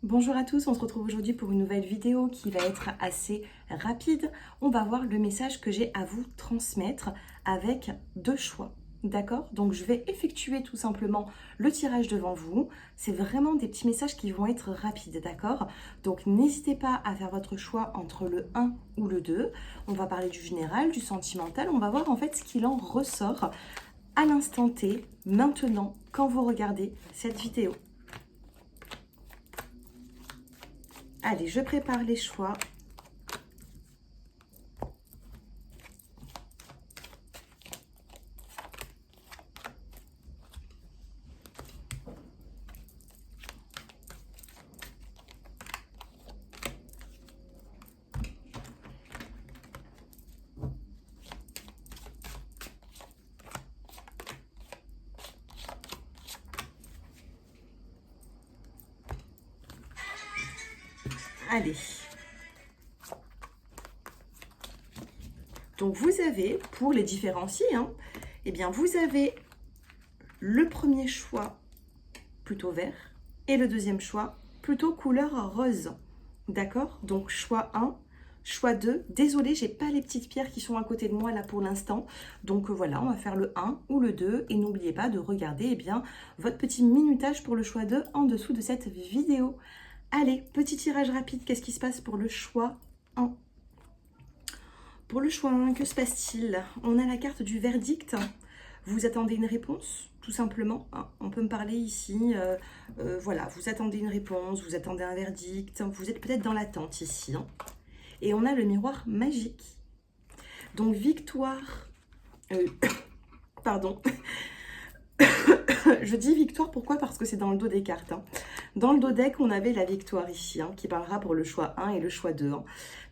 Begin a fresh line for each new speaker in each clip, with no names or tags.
Bonjour à tous, on se retrouve aujourd'hui pour une nouvelle vidéo qui va être assez rapide. On va voir le message que j'ai à vous transmettre avec deux choix. D'accord? Donc je vais effectuer tout simplement le tirage devant vous. C'est vraiment des petits messages qui vont être rapides, d'accord? Donc n'hésitez pas à faire votre choix entre le 1 ou le 2. On va parler du général, du sentimental. On va voir en fait ce qu'il en ressort à l'instant T, maintenant, quand vous regardez cette vidéo. Allez, je prépare les choix. Allez. Donc vous avez, pour les différencier, eh bien vous avez le premier choix plutôt vert et le deuxième choix plutôt couleur rose. D'accord? Donc choix 1, choix 2. Désolée, j'ai pas les petites pierres qui sont à côté de moi là pour l'instant. Donc voilà, on va faire le 1 ou le 2 et n'oubliez pas de regarder bien votre petit minutage pour le choix 2 en dessous de cette vidéo. Allez, petit tirage rapide, qu'est-ce qui se passe pour le choix 1? Pour le choix 1, que se passe-t-il? On a la carte du verdict. Vous attendez une réponse, tout simplement. On peut me parler ici. Voilà, vous attendez une réponse, vous attendez un verdict. Vous êtes peut-être dans l'attente ici. Et on a le miroir magique. Donc, victoire. Pardon. Je dis victoire, pourquoi? Parce que c'est dans le dos des cartes. Dans le dos deck, on avait la victoire ici, qui parlera pour le choix 1 et le choix 2,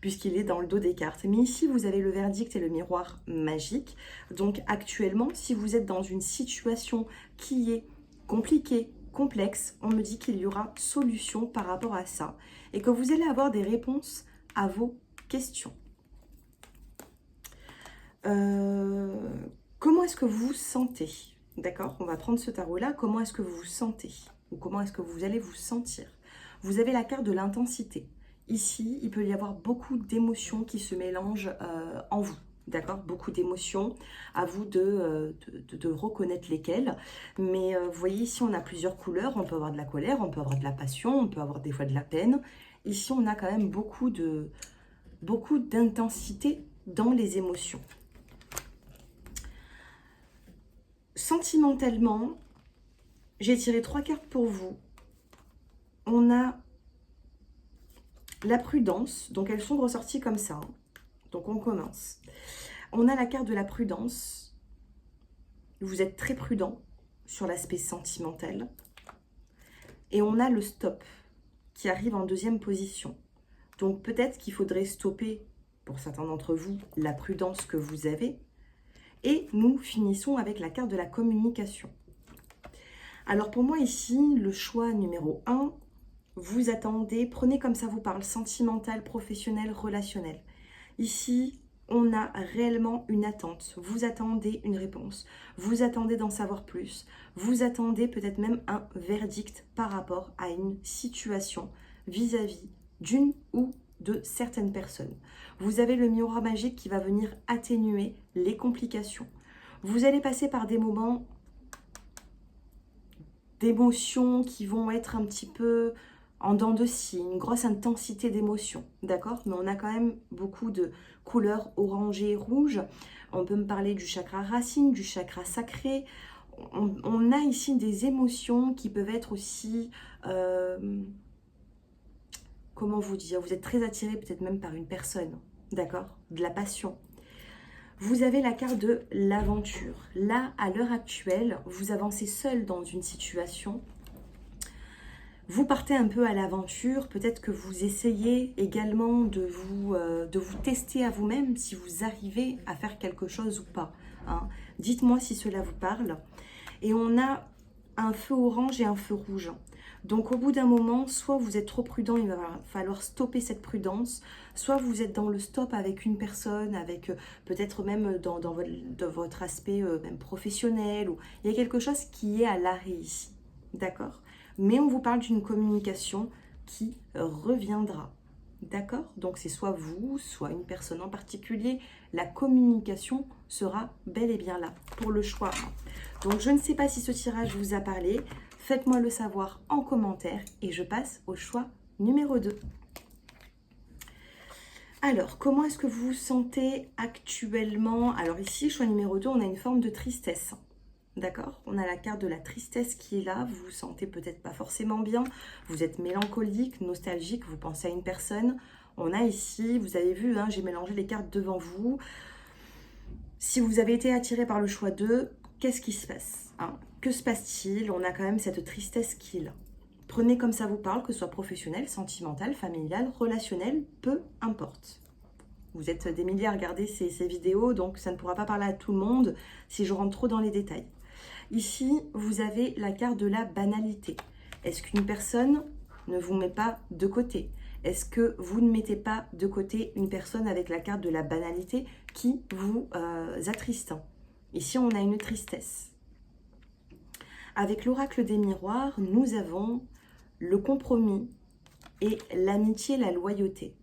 puisqu'il est dans le dos des cartes. Mais ici, vous avez le verdict et le miroir magique. Donc actuellement, si vous êtes dans une situation qui est compliquée, complexe, on me dit qu'il y aura solution par rapport à ça et que vous allez avoir des réponses à vos questions. Comment est-ce que vous vous sentez? D'accord, on va prendre ce tarot-là. Comment est-ce que vous vous sentez? Ou comment est-ce que vous allez vous sentir? Vous avez la carte de l'intensité. Ici, il peut y avoir beaucoup d'émotions qui se mélangent en vous. D'accord? Beaucoup d'émotions. À vous de reconnaître lesquelles. Mais vous voyez, ici, on a plusieurs couleurs. On peut avoir de la colère, on peut avoir de la passion, on peut avoir des fois de la peine. Ici, on a quand même beaucoup d'intensité dans les émotions. Sentimentalement, j'ai tiré 3 cartes pour vous. On a la prudence, donc elles sont ressorties comme ça. Donc on commence. On a la carte de la prudence. Vous êtes très prudent sur l'aspect sentimental. Et on a le stop qui arrive en deuxième position. Donc peut-être qu'il faudrait stopper, pour certains d'entre vous, la prudence que vous avez. Et nous finissons avec la carte de la communication. Alors pour moi ici, le choix numéro 1, vous attendez, prenez comme ça vous parle, sentimental, professionnel, relationnel. Ici, on a réellement une attente. Vous attendez une réponse. Vous attendez d'en savoir plus. Vous attendez peut-être même un verdict par rapport à une situation vis-à-vis d'une ou de certaines personnes. Vous avez le miroir magique qui va venir atténuer les complications. Vous allez passer par des moments d'émotions qui vont être un petit peu en dents de scie, une grosse intensité d'émotions, d'accord? Mais on a quand même beaucoup de couleurs orangées et rouges. On peut me parler du chakra racine, du chakra sacré. On a ici des émotions qui peuvent être aussi... comment vous dire? Vous êtes très attiré peut-être même par une personne, d'accord? De la passion. Vous avez la carte de l'aventure. Là, à l'heure actuelle, vous avancez seul dans une situation. Vous partez un peu à l'aventure. Peut-être que vous essayez également de vous tester à vous-même si vous arrivez à faire quelque chose ou pas. Dites-moi si cela vous parle. Et on a un feu orange et un feu rouge. Donc au bout d'un moment, soit vous êtes trop prudent, il va falloir stopper cette prudence, soit vous êtes dans le stop avec une personne, avec peut-être même dans votre aspect même professionnel, ou il y a quelque chose qui est à l'arrêt ici, d'accord? Mais on vous parle d'une communication qui reviendra. D'accord? Donc c'est soit vous, soit une personne en particulier. La communication sera bel et bien là pour le choix 1. Donc je ne sais pas si ce tirage vous a parlé. Faites-moi le savoir en commentaire et je passe au choix numéro 2. Alors, comment est-ce que vous vous sentez actuellement? Alors ici, choix numéro 2, on a une forme de tristesse. D'accord? On a la carte de la tristesse qui est là. Vous vous sentez peut-être pas forcément bien. Vous êtes mélancolique, nostalgique, vous pensez à une personne. On a ici, vous avez vu, hein, j'ai mélangé les cartes devant vous. Si vous avez été attiré par le choix 2, qu'est-ce qui se passe, hein? Que se passe-t-il? On a quand même cette tristesse qui est là. Prenez comme ça vous parle, que ce soit professionnel, sentimental, familial, relationnel, peu importe. Vous êtes des milliers à regarder ces vidéos, donc ça ne pourra pas parler à tout le monde si je rentre trop dans les détails. Ici, vous avez la carte de la banalité. Est-ce qu'une personne ne vous met pas de côté? Est-ce que vous ne mettez pas de côté une personne avec la carte de la banalité qui vous attriste? Ici, on a une tristesse. Avec l'oracle des miroirs, nous avons le compromis et l'amitié, la loyauté.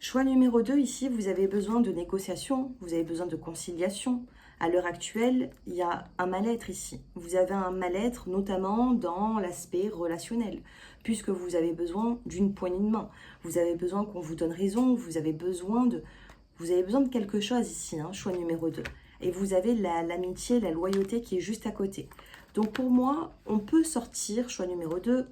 Choix numéro 2, ici, vous avez besoin de négociation, vous avez besoin de conciliation. À l'heure actuelle, il y a un mal-être ici. Vous avez un mal-être notamment dans l'aspect relationnel, puisque vous avez besoin d'une poignée de main. Vous avez besoin qu'on vous donne raison, vous avez besoin de quelque chose ici, hein, choix numéro 2. Et vous avez l'amitié, la loyauté qui est juste à côté. Donc pour moi, on peut sortir, choix numéro 2,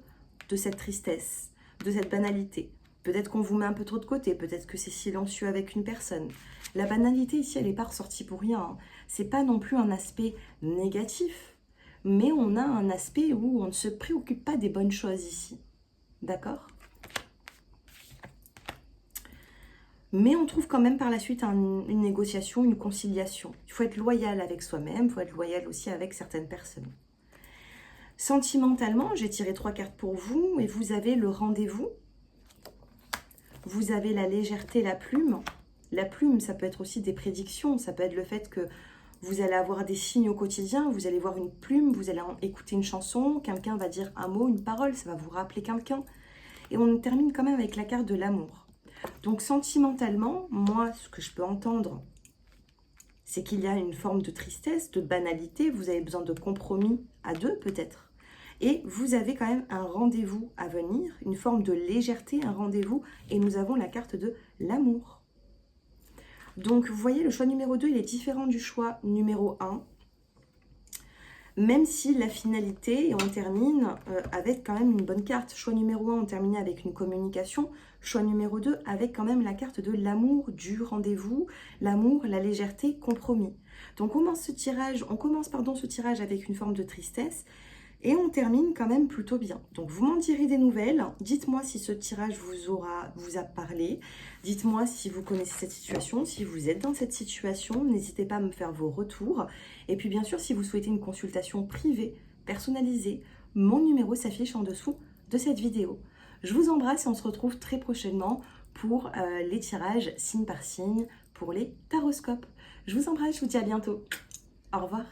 de cette tristesse, de cette banalité. Peut-être qu'on vous met un peu trop de côté, peut-être que c'est silencieux avec une personne. La banalité ici, elle n'est pas ressortie pour rien, hein. C'est pas non plus un aspect négatif, mais on a un aspect où on ne se préoccupe pas des bonnes choses ici. D'accord? Mais on trouve quand même par la suite une négociation, une conciliation. Il faut être loyal avec soi-même, il faut être loyal aussi avec certaines personnes. Sentimentalement, j'ai tiré 3 cartes pour vous et vous avez le rendez-vous. Vous avez la légèreté, la plume. La plume, ça peut être aussi des prédictions. Ça peut être le fait que vous allez avoir des signes au quotidien. Vous allez voir une plume, vous allez écouter une chanson. Quelqu'un va dire un mot, une parole. Ça va vous rappeler quelqu'un. Et on termine quand même avec la carte de l'amour. Donc sentimentalement, moi, ce que je peux entendre, c'est qu'il y a une forme de tristesse, de banalité. Vous avez besoin de compromis à deux peut-être. Et vous avez quand même un rendez-vous à venir, une forme de légèreté, un rendez-vous. Et nous avons la carte de l'amour. Donc, vous voyez, le choix numéro 2, il est différent du choix numéro 1. Même si la finalité, et on termine avec quand même une bonne carte. Choix numéro 1, on termine avec une communication. Choix numéro 2, avec quand même la carte de l'amour, du rendez-vous, l'amour, la légèreté, compromis. Donc, on commence ce tirage avec une forme de tristesse. Et on termine quand même plutôt bien. Donc, vous m'en direz des nouvelles. Dites-moi si ce tirage vous a parlé. Dites-moi si vous connaissez cette situation, si vous êtes dans cette situation. N'hésitez pas à me faire vos retours. Et puis, bien sûr, si vous souhaitez une consultation privée, personnalisée, mon numéro s'affiche en dessous de cette vidéo. Je vous embrasse et on se retrouve très prochainement pour les tirages signe par signe pour les taroscopes. Je vous embrasse, je vous dis à bientôt. Au revoir.